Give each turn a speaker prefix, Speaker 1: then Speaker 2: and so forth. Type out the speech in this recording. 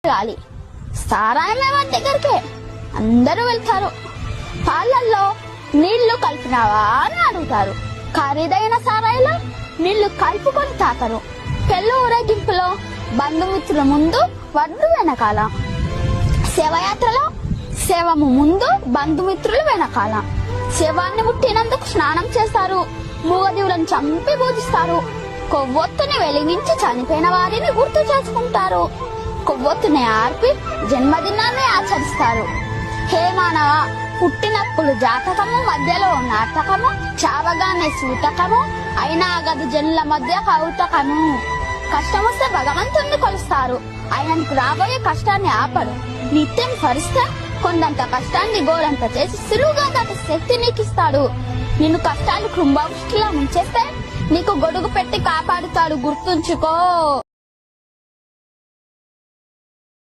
Speaker 1: గాలి సారాయం ఎవరి దగ్గరికి అందరూ వెళ్తారు. పాలల్లో నీళ్లు కలిపినావా అని అడుగుతారు. ఖరీదైన సారాయిలో నీళ్లు కలుపుకొని తాకరు. పెళ్లి ఊరేగింపులో బంధుమిత్రుల ముందు వడ్డు వెనకాల, శవయాత్రలో శవము ముందు బంధుమిత్రులు వెనకాల. శవాన్ని ముట్టినందుకు స్నానం చేస్తారు. మూగజీవులను చంపి పూజిస్తారు. కొవ్వొత్తుని వెలిగించి చనిపోయిన వారిని గుర్తు చేసుకుంటారు. కొవ్వొత్తుని ఆర్పి జన్మదినాన్ని ఆచరిస్తారు. హే మానవ, పుట్టినప్పుడు జాతకము, మధ్యలో నాటకము, చావగానే సూతకము, అయినా గదు జనుల మధ్య కౌతకము. కష్టం వస్తే భగవంతుణ్ణి కొలుస్తారు. ఆయనకు రాబోయే కష్టాన్ని ఆపడు. నిత్యం స్మరిస్తే కొండంత కష్టాన్ని గోరంత చేసి సులువుగా దాటి శక్తి నీకిస్తాడు. నిన్ను కష్టాలు కుంభవృష్టిలా ముంచేస్తే నీకు గొడుగు పెట్టి కాపాడుతాడు. గుర్తుంచుకో.